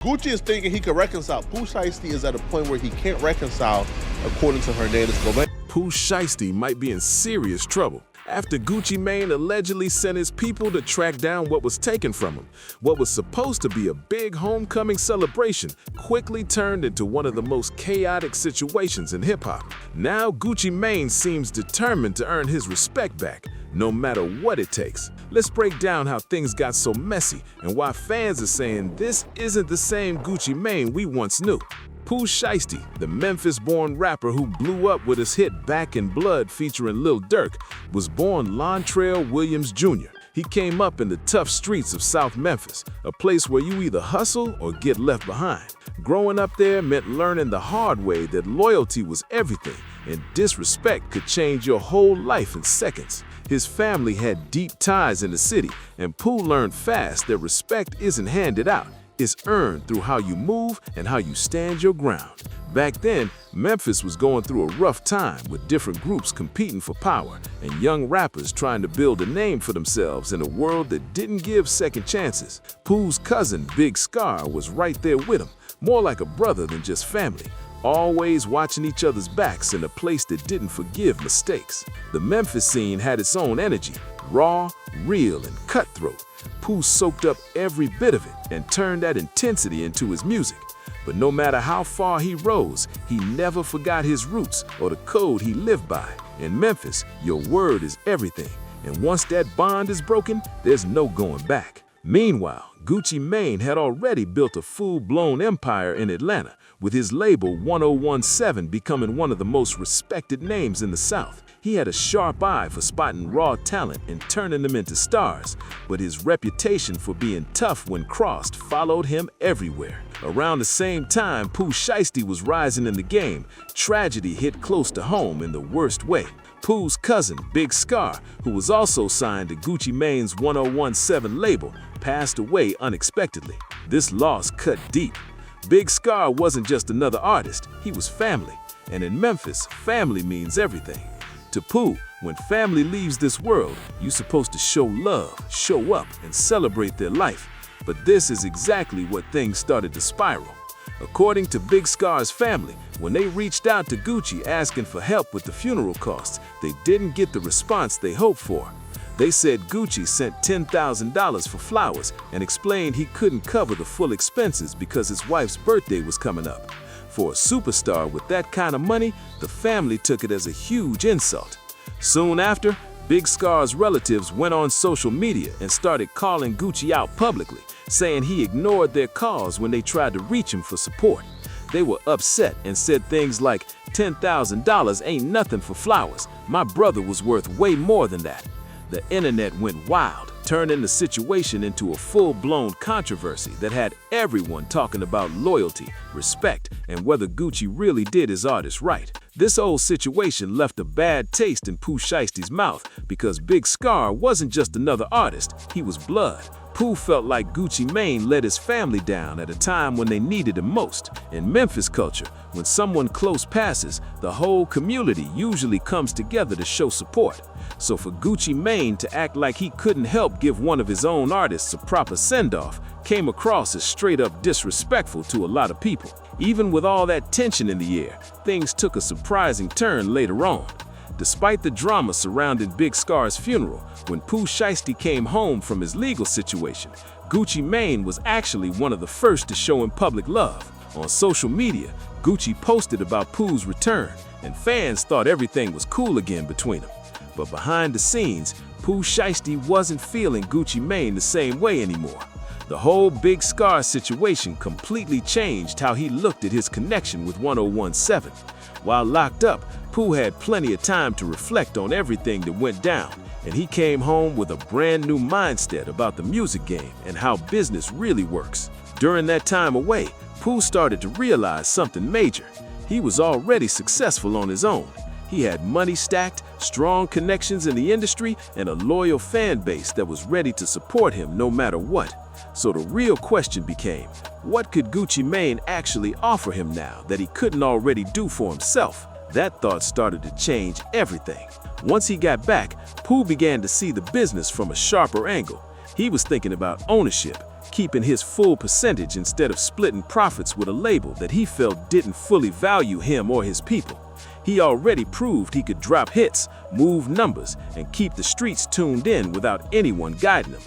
Gucci is thinking he can reconcile. Pooh Shiesty is at a point where he can't reconcile, according to Hernandez Gomez. Pooh Shiesty might be in serious trouble after Gucci Mane allegedly sent his people to track down what was taken from him. What was supposed to be a big homecoming celebration quickly turned into one of the most chaotic situations in hip-hop. Now Gucci Mane seems determined to earn his respect back, no matter what it takes. Let's break down how things got so messy and why fans are saying this isn't the same Gucci Mane we once knew. Pooh Shiesty, the Memphis-born rapper who blew up with his hit Back in Blood featuring Lil Durk, was born Lontrell Williams Jr. He came up in the tough streets of South Memphis, a place where you either hustle or get left behind. Growing up there meant learning the hard way that loyalty was everything, and disrespect could change your whole life in seconds. His family had deep ties in the city, and Pooh learned fast that respect isn't handed out. It's earned through how you move and how you stand your ground. Back then, Memphis was going through a rough time with different groups competing for power and young rappers trying to build a name for themselves in a world that didn't give second chances. Pooh's cousin, Big Scar, was right there with him, more like a brother than just family, always watching each other's backs in a place that didn't forgive mistakes. The Memphis scene had its own energy, raw, real, and cutthroat. Pooh soaked up every bit of it and turned that intensity into his music. But no matter how far he rose, he never forgot his roots or the code he lived by. In Memphis, your word is everything, and once that bond is broken, there's no going back. Meanwhile, Gucci Mane had already built a full-blown empire in Atlanta, with his label 1017 becoming one of the most respected names in the South. He had a sharp eye for spotting raw talent and turning them into stars, but his reputation for being tough when crossed followed him everywhere. Around the same time Pooh Shiesty was rising in the game, tragedy hit close to home in the worst way. Pooh's cousin, Big Scar, who was also signed to Gucci Mane's 1017 label, passed away unexpectedly. This loss cut deep. Big Scar wasn't just another artist, he was family. And in Memphis, family means everything. To Pooh, when family leaves this world, you're supposed to show love, show up, and celebrate their life. But this is exactly what things started to spiral. According to Big Scar's family, when they reached out to Gucci asking for help with the funeral costs, they didn't get the response they hoped for. They said Gucci sent $10,000 for flowers and explained he couldn't cover the full expenses because his wife's birthday was coming up. For a superstar with that kind of money, the family took it as a huge insult. Soon after, Big Scar's relatives went on social media and started calling Gucci out publicly, saying he ignored their calls when they tried to reach him for support. They were upset and said things like, $10,000 ain't nothing for flowers. My brother was worth way more than that. The internet went wild, turning the situation into a full-blown controversy that had everyone talking about loyalty, respect, and whether Gucci really did his artist right. This whole situation left a bad taste in Pooh Shiesty's mouth because Big Scar wasn't just another artist, he was blood. Pooh felt like Gucci Mane let his family down at a time when they needed him most. In Memphis culture, when someone close passes, the whole community usually comes together to show support. So for Gucci Mane to act like he couldn't help give one of his own artists a proper send-off came across as straight-up disrespectful to a lot of people. Even with all that tension in the air, things took a surprising turn later on. Despite the drama surrounding Big Scar's funeral, when Pooh Shiesty came home from his legal situation, Gucci Mane was actually one of the first to show him public love. On social media, Gucci posted about Pooh's return, and fans thought everything was cool again between them. But behind the scenes, Pooh Shiesty wasn't feeling Gucci Mane the same way anymore. The whole Big Scar situation completely changed how he looked at his connection with 1017. While locked up, Pooh had plenty of time to reflect on everything that went down, and he came home with a brand new mindset about the music game and how business really works. During that time away, Pooh started to realize something major. He was already successful on his own. He had money stacked, strong connections in the industry, and a loyal fan base that was ready to support him no matter what. So the real question became, what could Gucci Mane actually offer him now that he couldn't already do for himself? That thought started to change everything. Once he got back, Pooh began to see the business from a sharper angle. He was thinking about ownership, keeping his full percentage instead of splitting profits with a label that he felt didn't fully value him or his people. He already proved he could drop hits, move numbers, and keep the streets tuned in without anyone guiding him.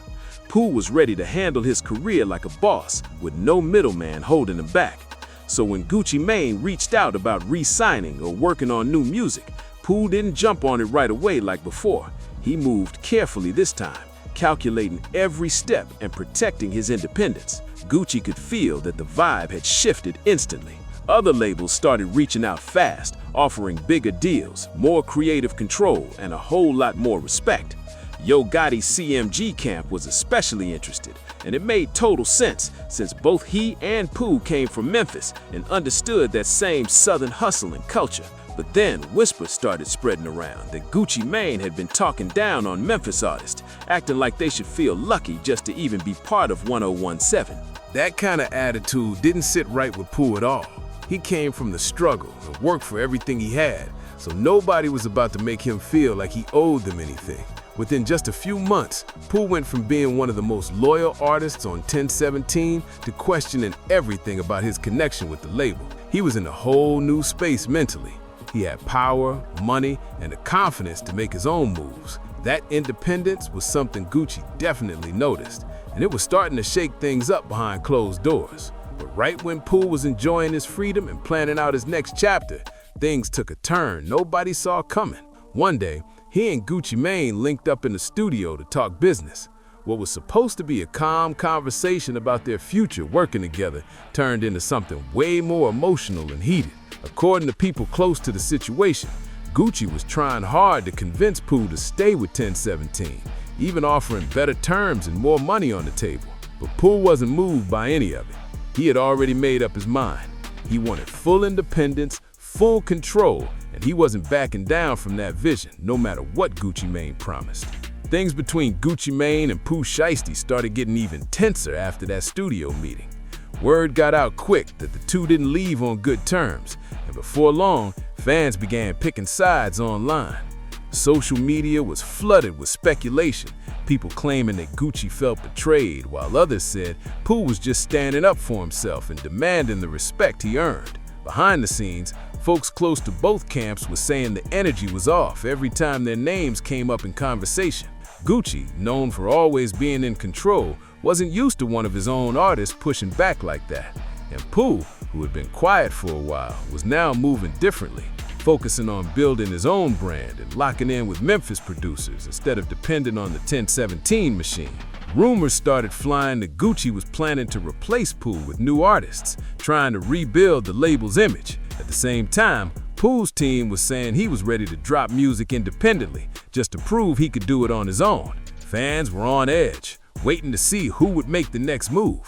Pooh was ready to handle his career like a boss, with no middleman holding him back. So when Gucci Mane reached out about re-signing or working on new music, Pooh didn't jump on it right away like before. He moved carefully this time, calculating every step and protecting his independence. Gucci could feel that the vibe had shifted instantly. Other labels started reaching out fast, offering bigger deals, more creative control, and a whole lot more respect. Yo Gotti's CMG camp was especially interested, and it made total sense since both he and Pooh came from Memphis and understood that same southern hustle and culture. But then whispers started spreading around that Gucci Mane had been talking down on Memphis artists, acting like they should feel lucky just to even be part of 1017. That kind of attitude didn't sit right with Pooh at all. He came from the struggle and worked for everything he had, so nobody was about to make him feel like he owed them anything. Within just a few months, Pooh went from being one of the most loyal artists on 1017 to questioning everything about his connection with the label. He was in a whole new space mentally. He had power, money, and the confidence to make his own moves. That independence was something Gucci definitely noticed, and it was starting to shake things up behind closed doors. But right when Pooh was enjoying his freedom and planning out his next chapter, things took a turn nobody saw coming. One day, he and Gucci Mane linked up in the studio to talk business. What was supposed to be a calm conversation about their future working together turned into something way more emotional and heated. According to people close to the situation, Gucci was trying hard to convince Pooh to stay with 1017, even offering better terms and more money on the table. But Pooh wasn't moved by any of it. He had already made up his mind. He wanted full independence, full control, and he wasn't backing down from that vision, no matter what Gucci Mane promised. Things between Gucci Mane and Pooh Shiesty started getting even tenser after that studio meeting. Word got out quick that the two didn't leave on good terms, and before long, fans began picking sides online. Social media was flooded with speculation, people claiming that Gucci felt betrayed, while others said Pooh was just standing up for himself and demanding the respect he earned. Behind the scenes, folks close to both camps were saying the energy was off every time their names came up in conversation. Gucci, known for always being in control, wasn't used to one of his own artists pushing back like that. And Pooh, who had been quiet for a while, was now moving differently, focusing on building his own brand and locking in with Memphis producers instead of depending on the 1017 machine. Rumors started flying that Gucci was planning to replace Pooh with new artists, trying to rebuild the label's image. At the same time, Pooh's team was saying he was ready to drop music independently, just to prove he could do it on his own. Fans were on edge, waiting to see who would make the next move.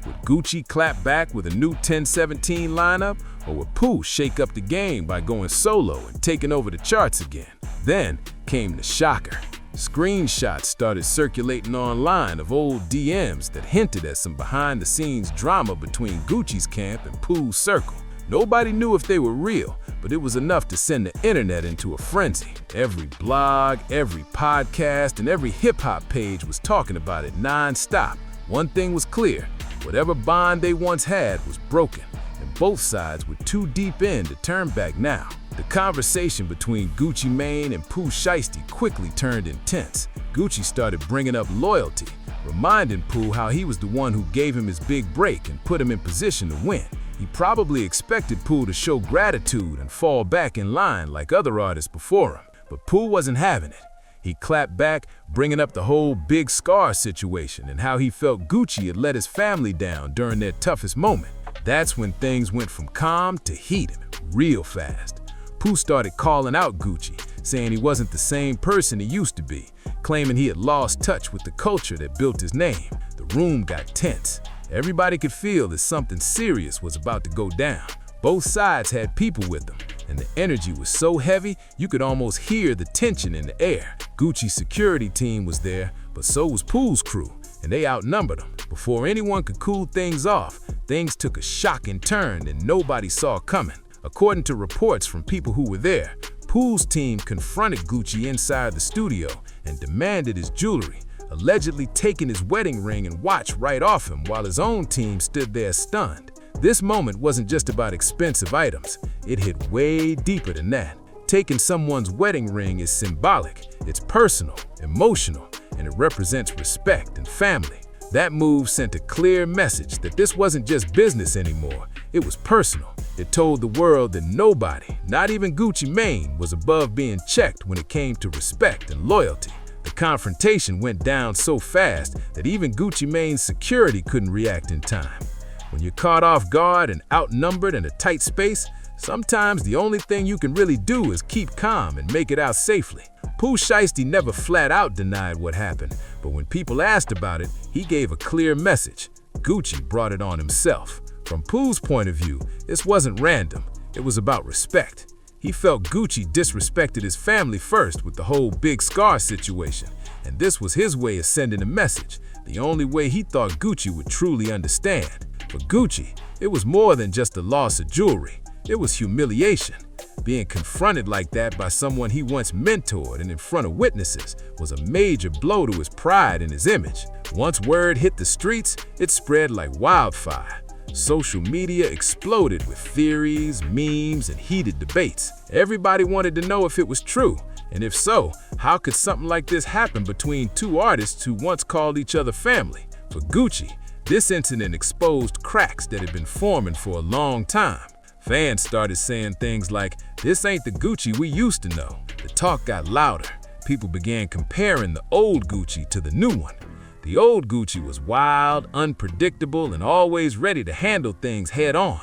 Would Gucci clap back with a new 1017 lineup, or would Pooh shake up the game by going solo and taking over the charts again? Then came the shocker. Screenshots started circulating online of old DMs that hinted at some behind-the-scenes drama between Gucci's camp and Pooh's circle. Nobody knew if they were real, but it was enough to send the internet into a frenzy. Every blog, every podcast, and every hip-hop page was talking about it non-stop. One thing was clear, whatever bond they once had was broken, and both sides were too deep in to turn back now. The conversation between Gucci Mane and Pooh Shiesty quickly turned intense. Gucci started bringing up loyalty, reminding Pooh how he was the one who gave him his big break and put him in position to win. He probably expected Pooh to show gratitude and fall back in line like other artists before him, but Pooh wasn't having it. He clapped back, bringing up the whole Big Scar situation and how he felt Gucci had let his family down during their toughest moment. That's when things went from calm to heated, real fast. Pooh started calling out Gucci, saying he wasn't the same person he used to be, claiming he had lost touch with the culture that built his name. The room got tense. Everybody could feel that something serious was about to go down. Both sides had people with them, and the energy was so heavy you could almost hear the tension in the air. Gucci's security team was there, but so was Pooh's crew, and they outnumbered them. Before anyone could cool things off, things took a shocking turn that nobody saw coming. According to reports from people who were there, Pooh's team confronted Gucci inside the studio and demanded his jewelry, allegedly taking his wedding ring and watch right off him while his own team stood there stunned. This moment wasn't just about expensive items. It hit way deeper than that. Taking someone's wedding ring is symbolic. It's personal, emotional, and it represents respect and family. That move sent a clear message that this wasn't just business anymore. It was personal. It told the world that nobody, not even Gucci Mane, was above being checked when it came to respect and loyalty. The confrontation went down so fast that even Gucci Mane's security couldn't react in time. When you're caught off guard and outnumbered in a tight space, sometimes the only thing you can really do is keep calm and make it out safely. Pooh Shiesty never flat out denied what happened, but when people asked about it, he gave a clear message. Gucci brought it on himself. From Pooh's point of view, this wasn't random. It was about respect. He felt Gucci disrespected his family first with the whole big scar situation, and this was his way of sending a message, the only way he thought Gucci would truly understand. For Gucci, it was more than just the loss of jewelry. It was humiliation. Being confronted like that by someone he once mentored and in front of witnesses was a major blow to his pride and his image. Once word hit the streets, it spread like wildfire. Social media exploded with theories, memes, and heated debates. Everybody wanted to know if it was true, and if so, how could something like this happen between two artists who once called each other family? For Gucci, this incident exposed cracks that had been forming for a long time. Fans started saying things like, "This ain't the Gucci we used to know." The talk got louder. People began comparing the old Gucci to the new one. The old Gucci was wild, unpredictable, and always ready to handle things head on.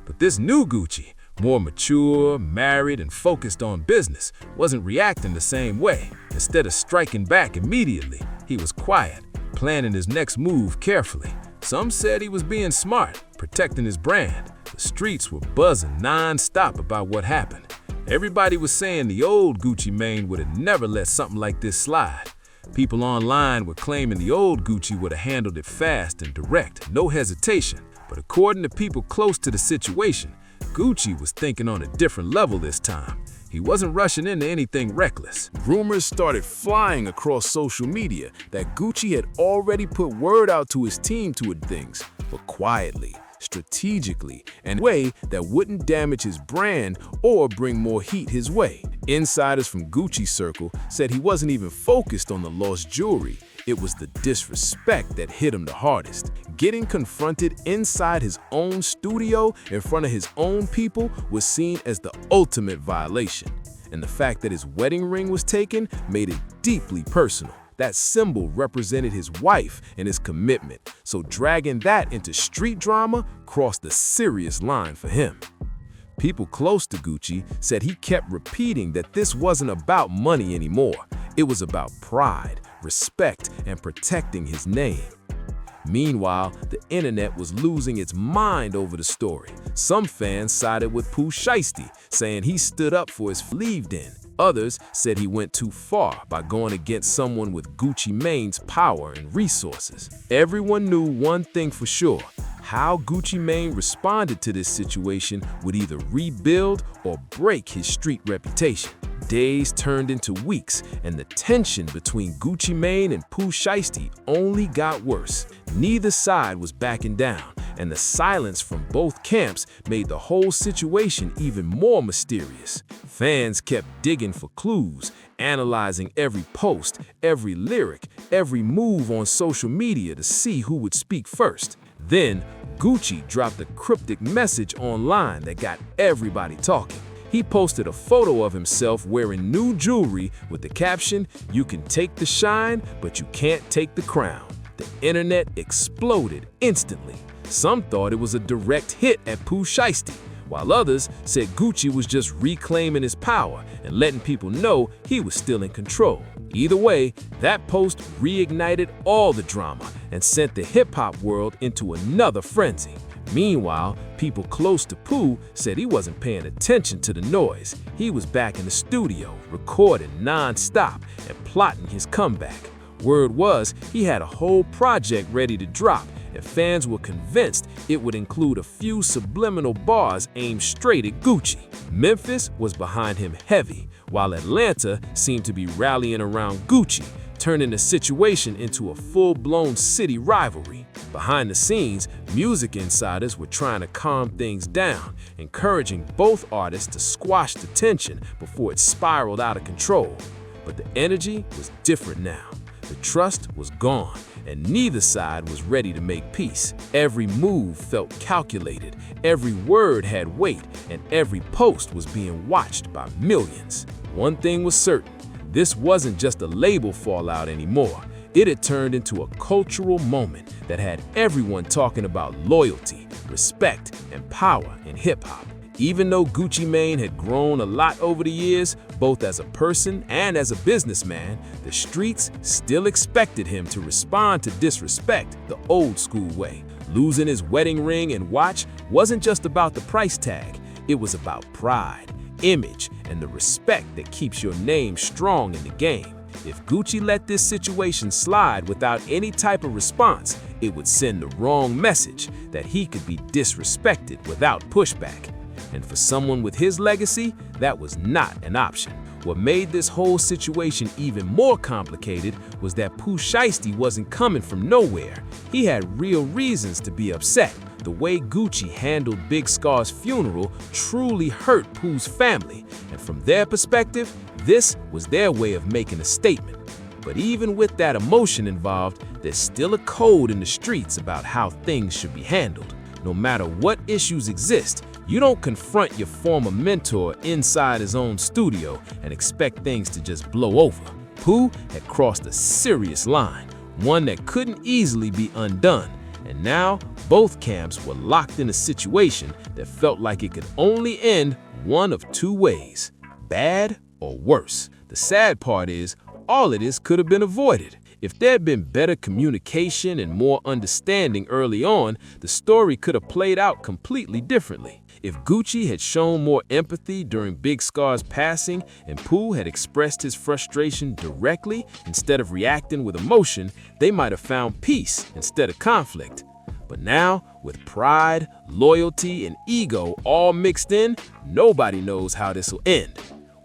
But this new Gucci, more mature, married, and focused on business, wasn't reacting the same way. Instead of striking back immediately, he was quiet, planning his next move carefully. Some said he was being smart, protecting his brand. The streets were buzzing non-stop about what happened. Everybody was saying the old Gucci Mane would have never let something like this slide. People online were claiming the old Gucci would have handled it fast and direct, no hesitation. But according to people close to the situation, Gucci was thinking on a different level this time. He wasn't rushing into anything reckless. Rumors started flying across social media that Gucci had already put word out to his team to do things, but quietly, strategically, and in a way that wouldn't damage his brand or bring more heat his way. Insiders from Gucci's circle said he wasn't even focused on the lost jewelry. It was the disrespect that hit him the hardest. Getting confronted inside his own studio in front of his own people was seen as the ultimate violation. And the fact that his wedding ring was taken made it deeply personal. That symbol represented his wife and his commitment, so dragging that into street drama crossed a serious line for him. People close to Gucci said he kept repeating that this wasn't about money anymore. It was about pride, respect, and protecting his name. Meanwhile, the internet was losing its mind over the story. Some fans sided with Pooh Shiesty, saying he stood up for his believed in. Others said he went too far by going against someone with Gucci Mane's power and resources. Everyone knew one thing for sure: how Gucci Mane responded to this situation would either rebuild or break his street reputation. Days turned into weeks, and the tension between Gucci Mane and Pooh Shiesty only got worse. Neither side was backing down, and the silence from both camps made the whole situation even more mysterious. Fans kept digging for clues, analyzing every post, every lyric, every move on social media to see who would speak first. Then, Gucci dropped a cryptic message online that got everybody talking. He posted a photo of himself wearing new jewelry with the caption, "You can take the shine, but you can't take the crown." The internet exploded instantly. Some thought it was a direct hit at Pooh Shiesty, while others said Gucci was just reclaiming his power and letting people know he was still in control. Either way, that post reignited all the drama and sent the hip-hop world into another frenzy. Meanwhile, people close to Pooh said he wasn't paying attention to the noise. He was back in the studio, recording non-stop and plotting his comeback. Word was he had a whole project ready to drop, and fans were convinced it would include a few subliminal bars aimed straight at Gucci. Memphis was behind him heavy, while Atlanta seemed to be rallying around Gucci, turning the situation into a full-blown city rivalry. Behind the scenes, music insiders were trying to calm things down, encouraging both artists to squash the tension before it spiraled out of control. But the energy was different now. The trust was gone, and neither side was ready to make peace. Every move felt calculated, every word had weight, and every post was being watched by millions. One thing was certain, this wasn't just a label fallout anymore. It had turned into a cultural moment that had everyone talking about loyalty, respect, and power in hip-hop. Even though Gucci Mane had grown a lot over the years, both as a person and as a businessman, the streets still expected him to respond to disrespect the old-school way. Losing his wedding ring and watch wasn't just about the price tag. It was about pride, image, and the respect that keeps your name strong in the game. If Gucci let this situation slide without any type of response, it would send the wrong message that he could be disrespected without pushback. And for someone with his legacy, that was not an option. What made this whole situation even more complicated was that Pooh Shiesty wasn't coming from nowhere. He had real reasons to be upset. The way Gucci handled Big Scar's funeral truly hurt Pooh's family, and from their perspective, this was their way of making a statement. But even with that emotion involved, there's still a code in the streets about how things should be handled. No matter what issues exist, you don't confront your former mentor inside his own studio and expect things to just blow over. Pooh had crossed a serious line, one that couldn't easily be undone. And now, both camps were locked in a situation that felt like it could only end one of two ways: bad or worse. The sad part is, all of this could have been avoided. If there had been better communication and more understanding early on, the story could have played out completely differently. If Gucci had shown more empathy during Big Scar's passing and Pooh had expressed his frustration directly instead of reacting with emotion, they might have found peace instead of conflict. But now, with pride, loyalty, and ego all mixed in, nobody knows how this will end.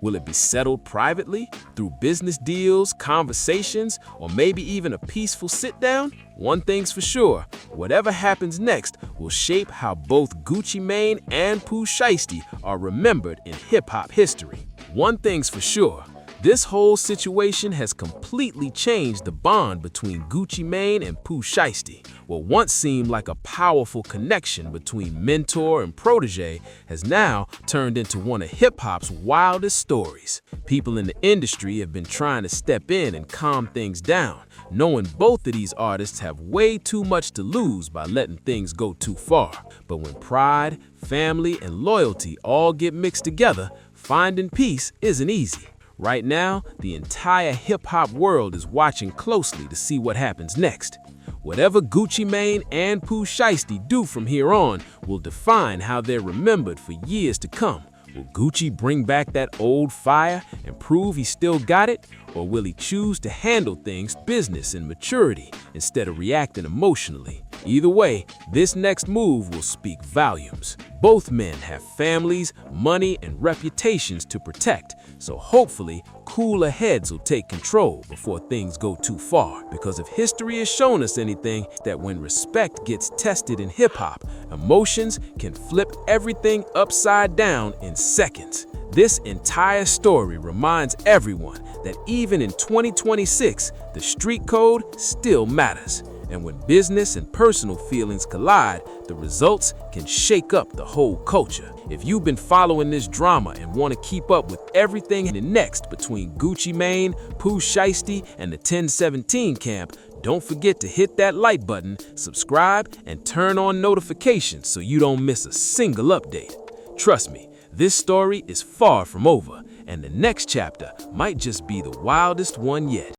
Will it be settled privately, through business deals, conversations, or maybe even a peaceful sit-down? One thing's for sure, whatever happens next will shape how both Gucci Mane and Pooh Shiesty are remembered in hip-hop history. One thing's for sure, this whole situation has completely changed the bond between Gucci Mane and Pooh Shiesty. What once seemed like a powerful connection between mentor and protege has now turned into one of hip-hop's wildest stories. People in the industry have been trying to step in and calm things down, knowing both of these artists have way too much to lose by letting things go too far. But when pride, family, and loyalty all get mixed together, finding peace isn't easy. Right now, the entire hip-hop world is watching closely to see what happens next. Whatever Gucci Mane and Pooh Shiesty do from here on will define how they're remembered for years to come. Will Gucci bring back that old fire and prove he still got it? Or will he choose to handle things business and maturity instead of reacting emotionally? Either way, this next move will speak volumes. Both men have families, money, and reputations to protect, so hopefully cooler heads will take control before things go too far. Because if history has shown us anything, it's that when respect gets tested in hip-hop, emotions can flip everything upside down in seconds. This entire story reminds everyone that even in 2026, the street code still matters. And when business and personal feelings collide, the results can shake up the whole culture. If you've been following this drama and want to keep up with everything next between Gucci Mane, Pooh Shiesty, and the 1017 camp, don't forget to hit that like button, subscribe, and turn on notifications so you don't miss a single update. Trust me, this story is far from over, and the next chapter might just be the wildest one yet.